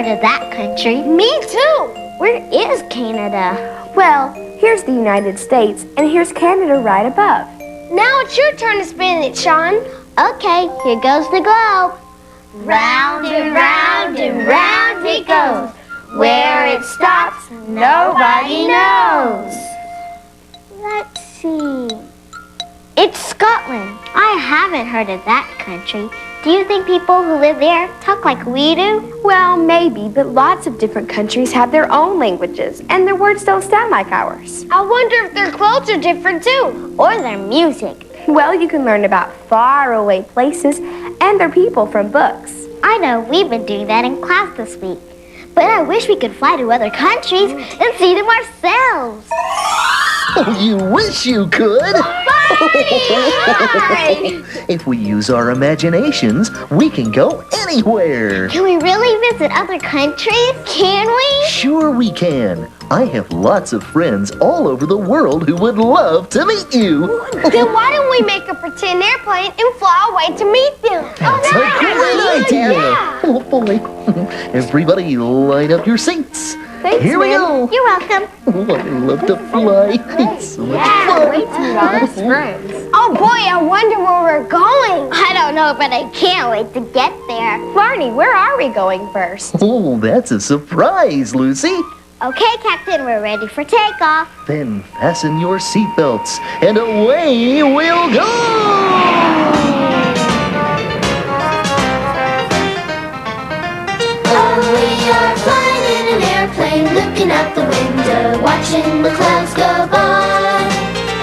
heard of that country. Me too. Where is Canada? Well, here's the United States, and here's Canada right above. Now it's your turn to spin it, Sean. Okay, here goes the globe. Round and round it goes. Where it stops, nobody knows. Let's see. It's Scotland. I haven't heard of that country. Do you think people who live there talk like we do? Well, maybe, but lots of different countries have their own languages, and their words don't sound like ours. I wonder if their clothes are different too. Or their music. Well, you can learn about faraway places and their people from books. I know, we've been doing that in class this week. But I wish we could fly to other countries and see them ourselves. Oh, you wish you could. If we use our imaginations, we can go anywhere. Can we really visit other countries? Can we? Sure we can. I have lots of friends all over the world who would love to meet you. Then why don't we make a pretend airplane and fly away to meet them? That's a great idea. Yeah. Oh, boy. Everybody line up your seats. Thanks, Here we Ma'am. go. You're welcome. Oh, I love to fly. It's so much fun. Wait to meet our best friends. Oh boy, I wonder where we're going. I don't know, but I can't wait to get there. Barney, where are we going first? Oh, that's a surprise, Lucy. Okay, Captain, we're ready for takeoff. Then fasten your seatbelts, and away we'll go! Oh, we are flying in an airplane, looking out the window, watching the clouds go by.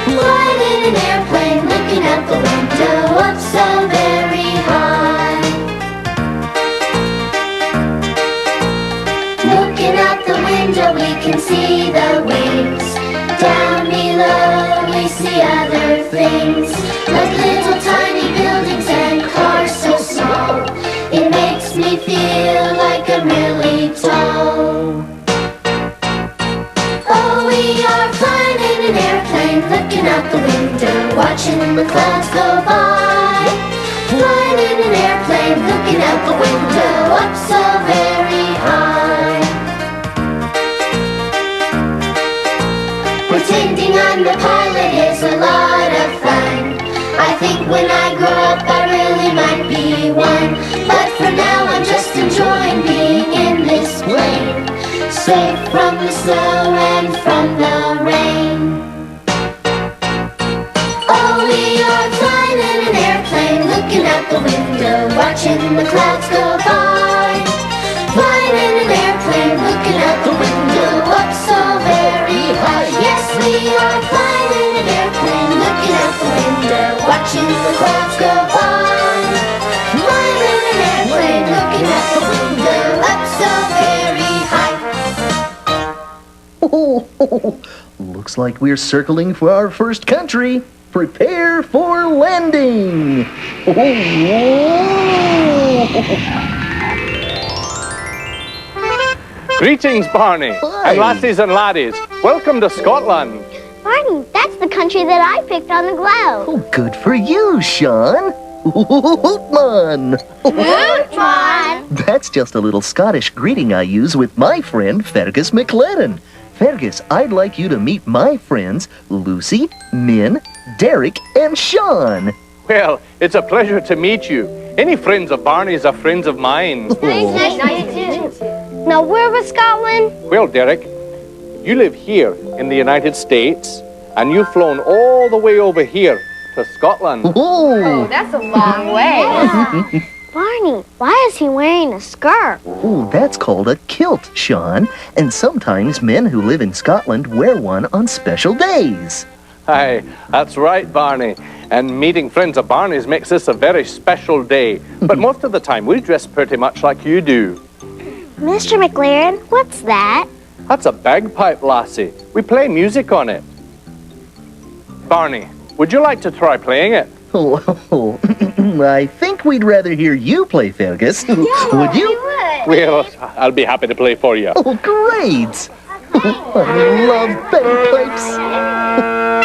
Flying in an airplane, looking out the window, up so very high. Looking out the window, we can see the wings. Down below, we see other things, like little tiny buildings and cars so small. It makes me feel like I'm really tall. Oh, we are flying in an airplane, looking out the window, watching the clouds go by. Flying in an airplane, looking out the window, up so very high. Pretending I'm the pilot is a lot of fun. I think when I grow up I really might be one. But for now I'm just enjoying being in this plane, safe from the snow and from the rain. Oh, we are flying in an airplane, looking out the window, watching the clouds go by. Flying in an airplane, looking out the window, up so very high. Yes, we are flying in an airplane, looking out the window, watching the clouds go by. Flying in an airplane, looking out the window, up so very high. Oh, looks like we're circling for our first country. Prepare for landing. Greetings, Barney, Hi. and lassies and laddies. Welcome to Scotland. Barney, that's the country that I picked on the globe. Oh, good for you, Sean. Hootman. Hootman. That's just a little Scottish greeting I use with my friend Fergus McLennan. Fergus, I'd like you to meet my friends Lucy, Min, Derek, and Sean. Well, it's a pleasure to meet you. Any friends of Barney's are friends of mine. Now where was Scotland? Well, Derek, you live here in the United States, and you've flown all the way over here to Scotland. Oh, That's a long way. Barney, why is he wearing a skirt? oh, that's called a kilt, Sean. And sometimes men who live in Scotland wear one on special days. Aye, that's right, Barney. And meeting friends of Barney's makes this a very special day. But most of the time, we dress pretty much like you do. Mr. McLaren, what's that? That's a bagpipe, lassie. We play music on it. Barney, would you like to try playing it? Oh, I think we'd rather hear you play, Fergus. Would you? Well, I'll be happy to play for you. Oh, great! I love bagpipes.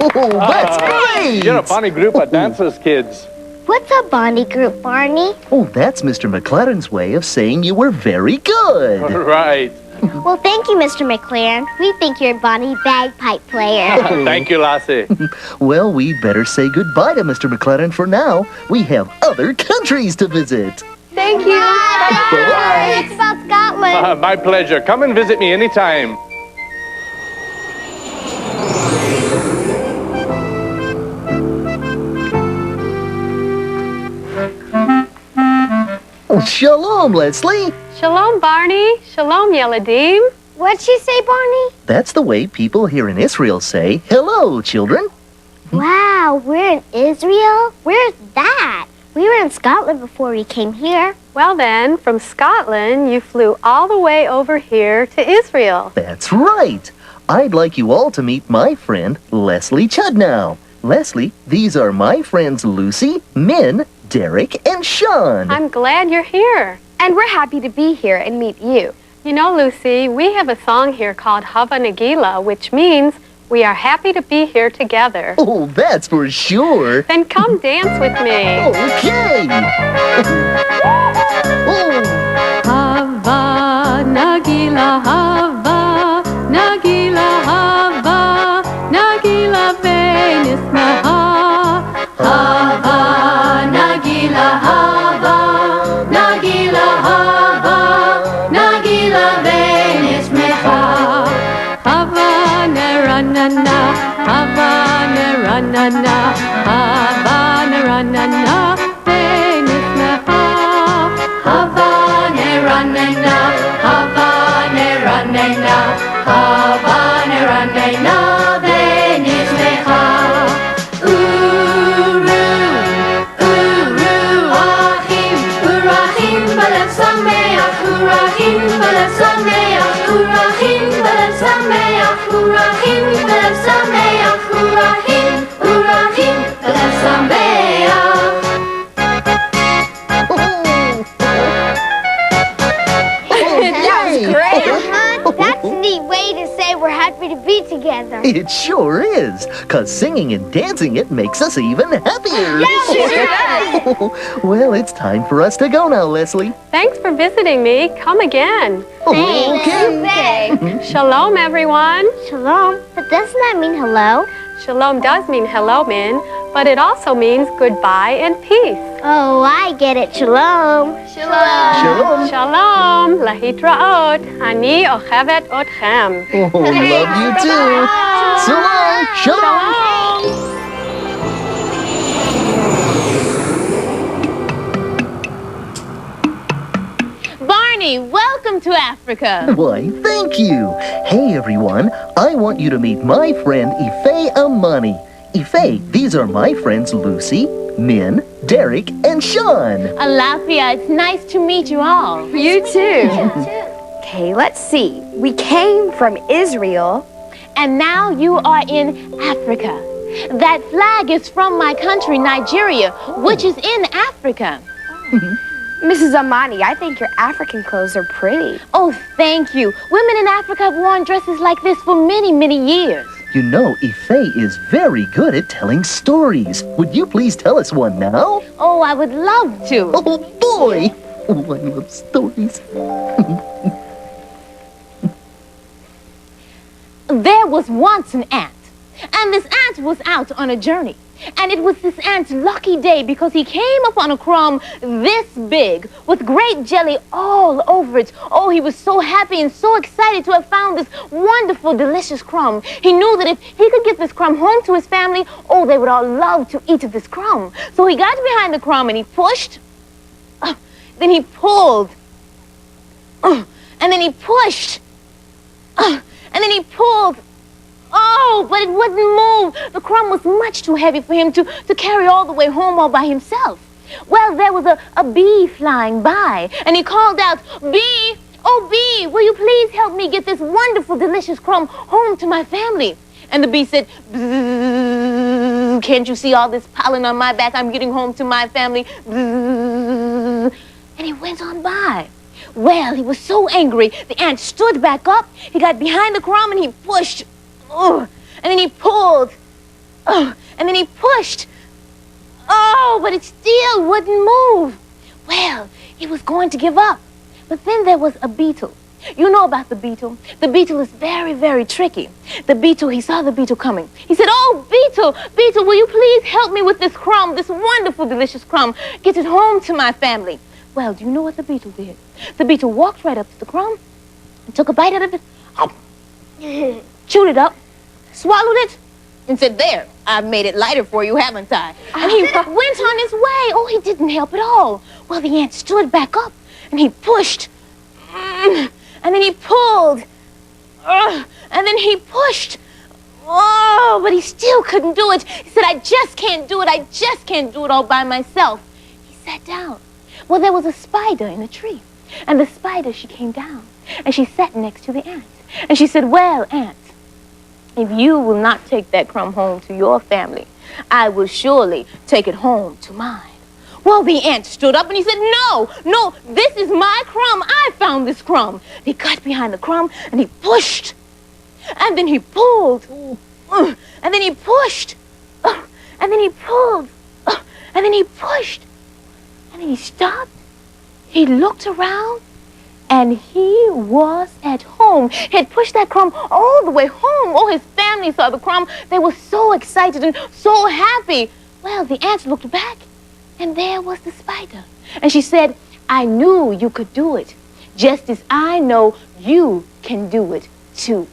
Oh, that's great! You're a funny group of dancers, kids. What's a Bonnie group, Barney? Oh, that's Mr. McLaren's way of saying you were very good. Right. Well, thank you, Mr. McLaren. We think you're a Bonnie bagpipe player. Thank you, Lassie. Well, we better say goodbye to Mr. McLaren for now. We have other countries to visit. Thank you. Bye-bye. It's about Scotland. My pleasure. Come and visit me anytime. Oh, shalom, Leslie. Shalom, Barney. Shalom, Yeladim. What'd she say, Barney? That's the way people here in Israel say hello, children. Wow, we're in Israel? Where's that? We were in Scotland before we came here. Well then, from Scotland, you flew all the way over here to Israel. That's right. I'd like you all to meet my friend, Leslie Chudnow. Leslie, these are my friends Lucy, Min, Derek, and Sean. I'm glad you're here. And we're happy to be here and meet you. You know, Lucy, we have a song here called Hava Nagila, which means we are happy to be here together. Oh, that's for sure. Then come dance with me. Okay. Oh. Hava Nagila, Hava Nagila, Hava Nagila Venismaha. Hava Nagila, Hava Nagila, Hava Nagila Venismaha. Hava Naranana, Hava Naranana, Hava Naranana Venismaha. Hava Naranana, Hava Naranana, Hava Naranana Venismaha. Uru, Ahim, Urahim, Balev Sameach, Urahim, Balev Sameach, Urahim, Balev Sameach, Urahim, Balev Sameach, Urahim, Urahim, Balev Sameach. That's a neat way to say we're happy to be together. It sure is, 'cause singing and dancing it makes us even happier. Well, it's time for us to go now, Leslie. Thanks for visiting me. Come again. Okay. Shalom, everyone. Shalom. But doesn't that mean hello? Shalom does mean hello, Min, but it also means goodbye and peace. Oh, I get it. Shalom. Shalom. Shalom, lahitraot. Ani ochevet otchem. Oh, love you too. So long. Shalom. Shalom. Barney, welcome to Africa. Why, thank you. Hey, everyone. I want you to meet my friend Ife Amani. Ife, these are my friends Lucy, Min, Derek, and Sean. Alafia, it's nice to meet you all. You too. Okay, let's see. We came from Israel. And now you are in Africa. That flag is from my country, Nigeria, which is in Africa. Mrs. Amani, I think your African clothes are pretty. Oh, thank you. Women in Africa have worn dresses like this for many, many years. You know, Ife is very good at telling stories. Would you please tell us one now? Oh, I would love to. Oh, boy. Oh, I love stories. There was once an ant, and this ant was out on a journey. And it was this ant's lucky day because he came upon a crumb this big with great jelly all over it. Oh, he was so happy and so excited to have found this wonderful, delicious crumb. He knew that if he could get this crumb home to his family, oh, they would all love to eat of this crumb. So he got behind the crumb and he pushed, then he pulled, and then he pushed, and then he pulled. Oh, but it wouldn't move. The crumb was much too heavy for him to carry all the way home all by himself. Well, there was a bee flying by, and he called out, "Bee, oh bee, will you please help me get this wonderful, delicious crumb home to my family?" And the bee said, "Bzzz, can't you see all this pollen on my back? I'm getting home to my family." Bzzz. And he went on by. Well, he was so angry, the ant stood back up, he got behind the crumb, and he pushed. And then he pulled, And then he pushed. Oh, but it still wouldn't move. Well, he was going to give up. But then there was a beetle. You know about the beetle. The beetle is very, very tricky. The beetle, he saw the beetle coming. He said, "Oh, beetle, beetle, will you please help me with this crumb, this wonderful, delicious crumb? Get it home to my family." Well, do you know what the beetle did? The beetle walked right up to the crumb and took a bite out of it, chewed it up, swallowed it, and said, "There, I've made it lighter for you, haven't I?" And he went on his way. Oh, he didn't help at all. Well, the ant stood back up, and he pushed. And then he pulled. And then he pushed. Oh, but he still couldn't do it. He said, "I just can't do it. I just can't do it all by myself." He sat down. Well, there was a spider in a tree. And the spider, she came down. And she sat next to the ant. And she said, "Well, ant, if you will not take that crumb home to your family, I will surely take it home to mine." Well, the ant stood up and he said, "No, no, this is my crumb. I found this crumb." He got behind the crumb and he pushed. And then he pulled. And then he pushed. And then he pulled. And then he pushed. And then he stopped. He looked around. And he was at home. He had pushed that crumb all the way home. Oh, his family saw the crumb. They were so excited and so happy. Well, the ant looked back, and there was the spider. And she said, "I knew you could do it, just as I know you can do it, too."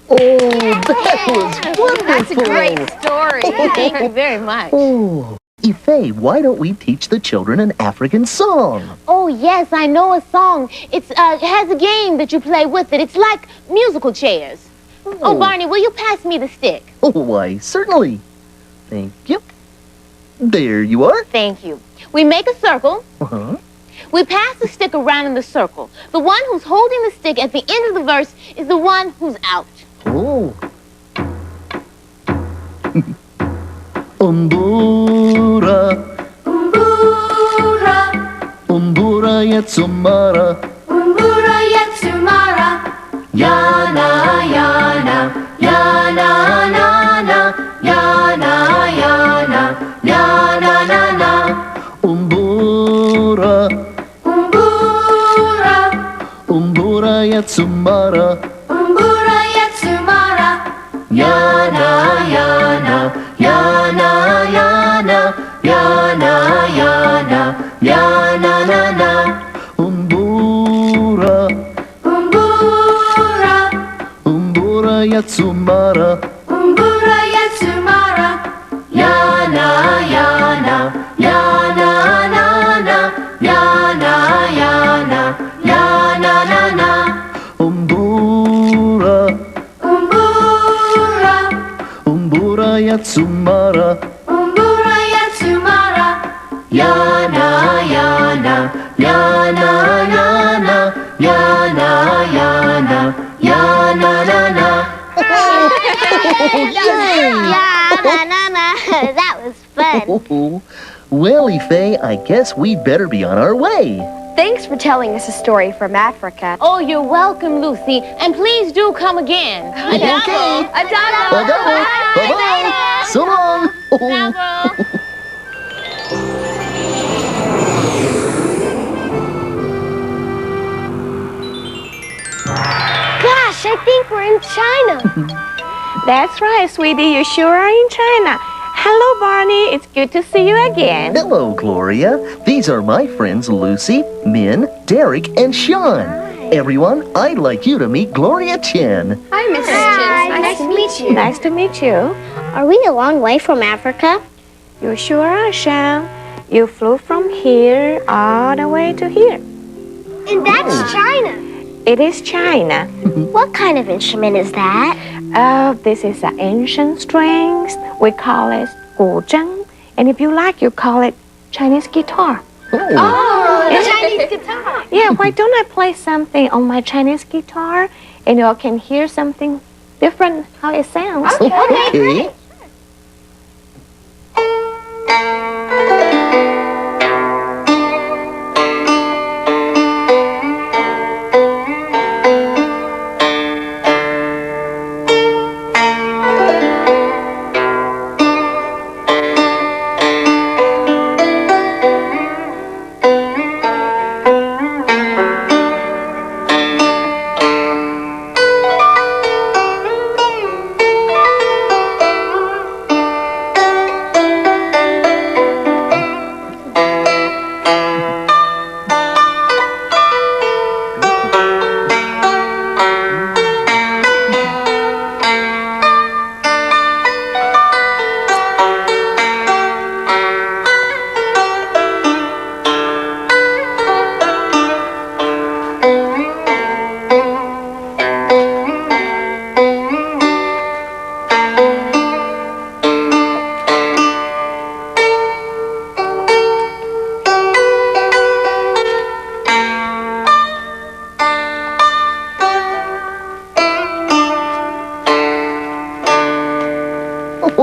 Oh, that was wonderful. That's a great story. Thank you very much. Oh, Ife, why don't we teach the children an African song? Oh, yes, I know a song. It has a game that you play with it. It's like musical chairs. Oh, Barney, will you pass me the stick? Oh, why, certainly. Thank you. There you are. Thank you. We make a circle. Uh-huh. We pass the stick around in the circle. The one who's holding the stick at the end of the verse is the one who's out. Oh. Umbura, Umbura, umbura yatsumara, Umbura Yatsumara, yana, yana, yana, nana, yana, yana, yana, nana. Umbura, Umbura, umbura yatsumara, Umbura Yatsumara, yana, yana, yana, yana, yana, yana, yana, nana. Umbura, Umbura, umbura yatsumara, Umbura Yatsumara, yana, yana, yana, nana, yana, yana, yana, nana. Umbura, Umbura, umbura yatsumara, Umbura Yatsumara, yana, yana, yana, yana, yana, yana, yana, nana. That was fun. Oh, well, Ife, I guess we'd better be on our way. Thanks for telling us a story from Africa. Oh, you're welcome, Lucy. And please do come again. Okay. Adamo. Adamo. Bye-bye. So long. Gosh, I think we're in China. That's right, sweetie. You sure are in China. Hello, Barney. It's good to see you again. Hello, Gloria. These are my friends Lucy, Min, Derek, and Sean. Everyone, I'd like you to meet Gloria Chen. Hi, Mrs. Chen. Nice to meet you. Nice to meet you. Are we a long way from Africa? You sure are, Sean. You flew from here all the way to here. And that's China. It is China. What kind of instrument is that? This is an ancient strings. We call it guzheng. And if you like, you call it Chinese guitar. Oh. The Chinese guitar. Yeah, why don't I play something on my Chinese guitar and you all can hear something different how it sounds. Okay.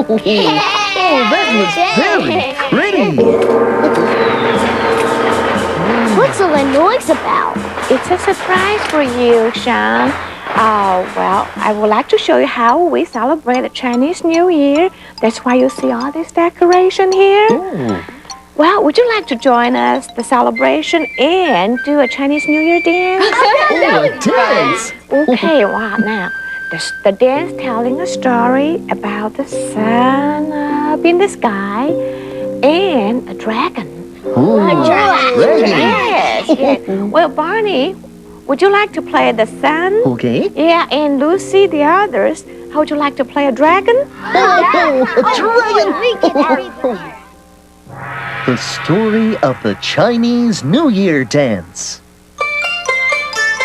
that was very pretty. What's all the noise about? It's a surprise for you, Sean. Oh, well, I would like to show you how we celebrate the Chinese New Year. That's why you see all this decoration here. Oh. Well, would you like to join us, the celebration, and do a Chinese New Year dance? Oh, a dance. Okay, well, now, the dance telling a story about the sun up in the sky and a dragon. Oh, dragon. Yes, yes. Well, Barney, would you like to play the sun? Okay. Yeah, and Lucy, the others, how would you like to play a dragon? Oh, a dragon. The story of the Chinese New Year dance.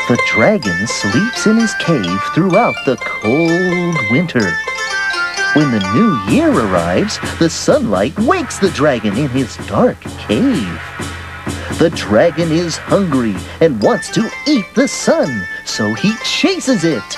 The dragon sleeps in his cave throughout the cold winter. When the new year arrives, the sunlight wakes the dragon in his dark cave. The dragon is hungry and wants to eat the sun, so he chases it.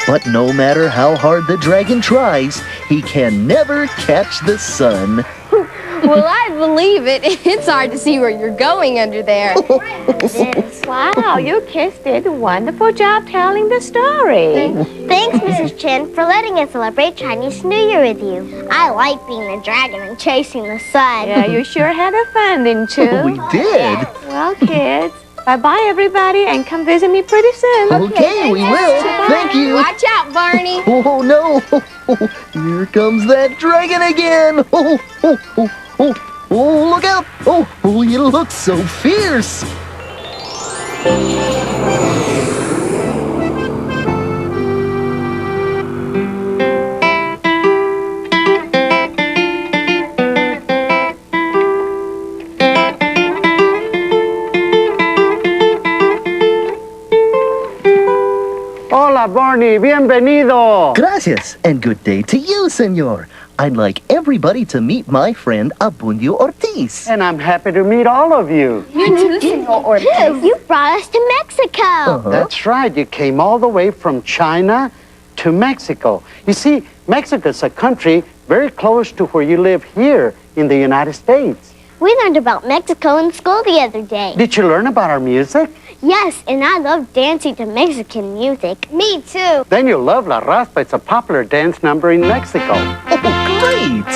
But no matter how hard the dragon tries, he can never catch the sun. Well, I believe it. It's hard to see where you're going under there. Wow, you kids did a wonderful job telling the story. Thanks, Mrs. Chen, for letting us celebrate Chinese New Year with you. I like being a dragon and chasing the sun. Yeah, you sure had a fun, didn't you? We did. Well, kids, bye-bye, everybody, and come visit me pretty soon. Okay, we will. Thank you. Watch out, Barney. Oh, no. Here comes that dragon again. Oh, look out. Oh, you look so fierce. Hola, Barney. Bienvenido. Gracias, and good day to you, senor. I'd like everybody to meet my friend Abundio Ortiz. And I'm happy to meet all of you. You brought us to Mexico. That's right. You came all the way from China to Mexico. You see, Mexico's a country very close to where you live here in the United States. We learned about Mexico in school the other day. Did you learn about our music? Yes, and I love dancing to Mexican music. Me too. Then you'll love La Raspa. It's a popular dance number in Mexico. Oh, great.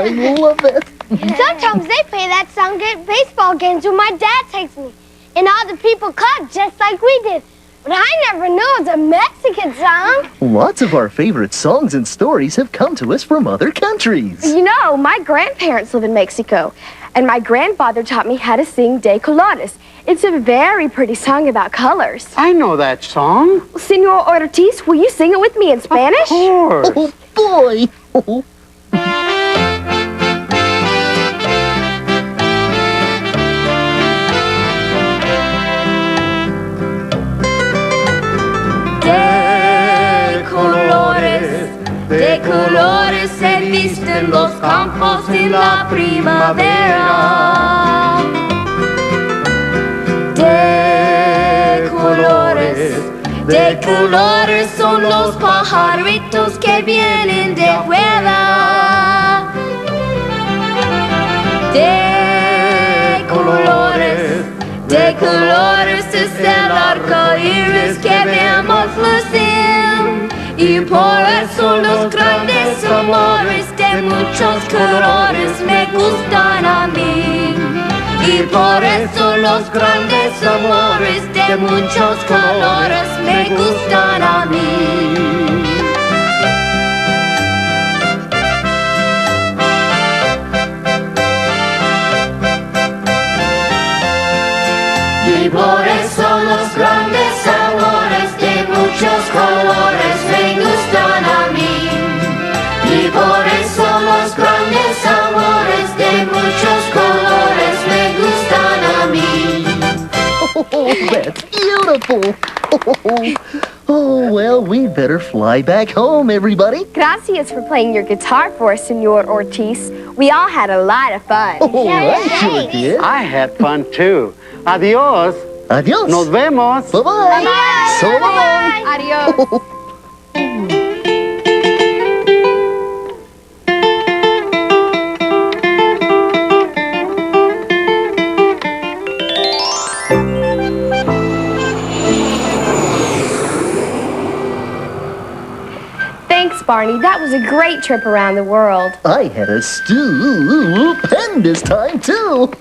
I love that. Sometimes they play that song at baseball games when my dad takes me. And all the people clap just like we did. But I never knew it was a Mexican song. Lots of our favorite songs and stories have come to us from other countries. You know, my grandparents live in Mexico, and my grandfather taught me how to sing De Colores. It's a very pretty song about colors. I know that song. Senor Ortiz, will you sing it with me in Spanish? Of course. Oh, boy. De colores se visten los campos en la primavera. De colores son los pajaritos que vienen de vuela. De colores es el arco iris que vemos lucir. Y por eso los grandes amores de muchos colores me gustan a mí. Y por eso los grandes amores de muchos colores me gustan a mí. Y por eso los grandes amores de muchos colores me gustan a mí. Y por eso los grandes amores de muchos colores me gustan a mí. Oh, that's beautiful. Oh, well, we better fly back home, everybody. Gracias for playing your guitar for us, Senor Ortiz. We all had a lot of fun. Oh, I sure did. I had fun too. Adios. Adios. Nos vemos. Bye-bye. So long. Adios. Thanks, Barney. That was a great trip around the world. I had a stupendous time, too.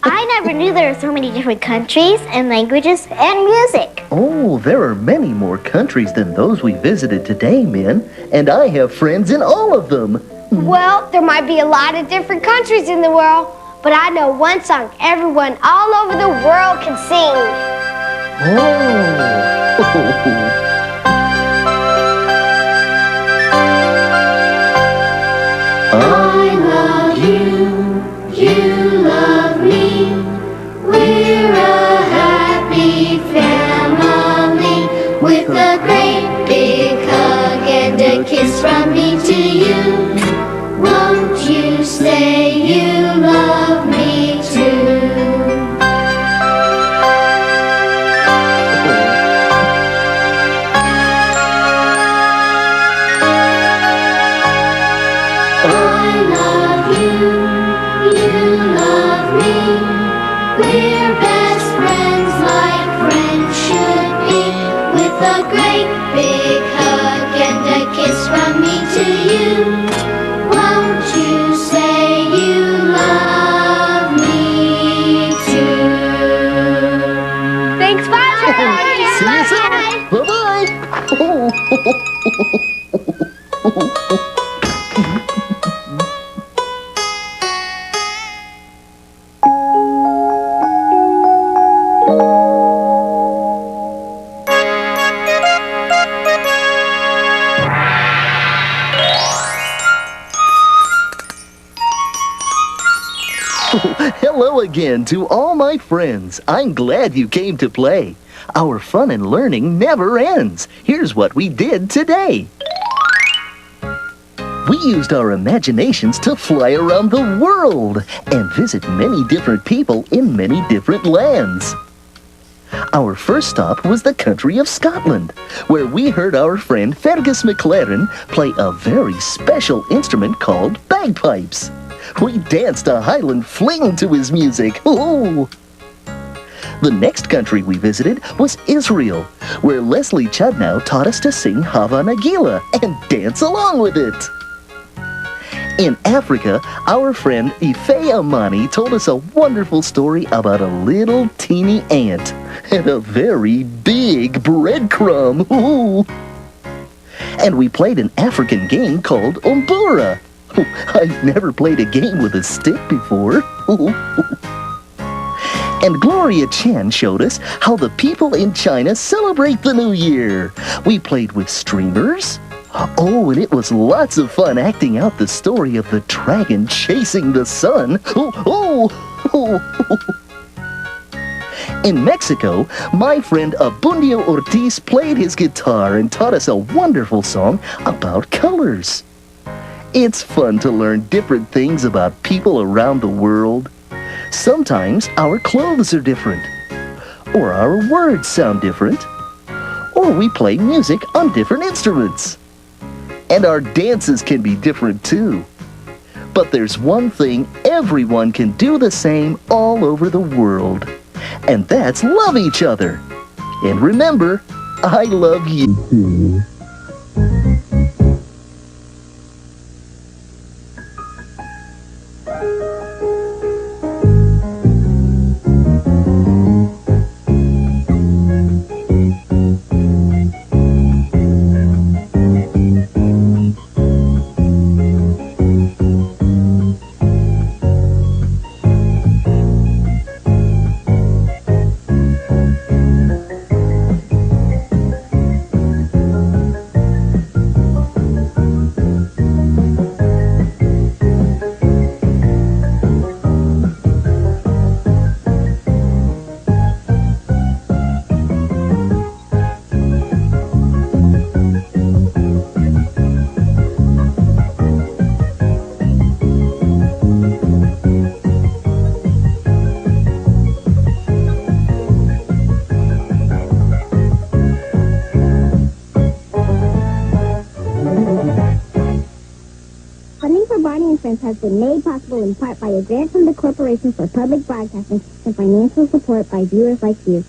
I never knew there were so many different countries and languages and music. Oh, there are many more countries than those we visited today, Min. And I have friends in all of them. Well, there might be a lot of different countries in the world, but I know one song everyone all over the world can sing. Oh. I love you, you love me. We're a happy family with a great big hug and a kiss from me to you. Won't you say you love me too? I love you, you love me. We're best friends like friends should be. With a great big hug and a kiss from me to you. Won't you say you love me too? Thanks, bye. See you soon. Bye-bye. Hello again to all my friends. I'm glad you came to play. Our fun and learning never ends. Here's what we did today. We used our imaginations to fly around the world and visit many different people in many different lands. Our first stop was the country of Scotland, where we heard our friend Fergus McLaren play a very special instrument called bagpipes. We danced a Highland fling to his music. Ooh. The next country we visited was Israel, where Leslie Chudnow taught us to sing Hava Nagila and dance along with it. In Africa, our friend Ife Amani told us a wonderful story about a little teeny ant and a very big breadcrumb. Ooh. And we played an African game called Umbura. I've never played a game with a stick before. And Gloria Chen showed us how the people in China celebrate the New Year. We played with streamers. Oh, and it was lots of fun acting out the story of the dragon chasing the sun. In Mexico, my friend Abundio Ortiz played his guitar and taught us a wonderful song about colors. It's fun to learn different things about people around the world. Sometimes our clothes are different, or our words sound different, or we play music on different instruments. And our dances can be different too. But there's one thing everyone can do the same all over the world, and that's love each other. And remember, I love you too. Conference has been made possible in part by a grant from the Corporation for Public Broadcasting and financial support by viewers like you.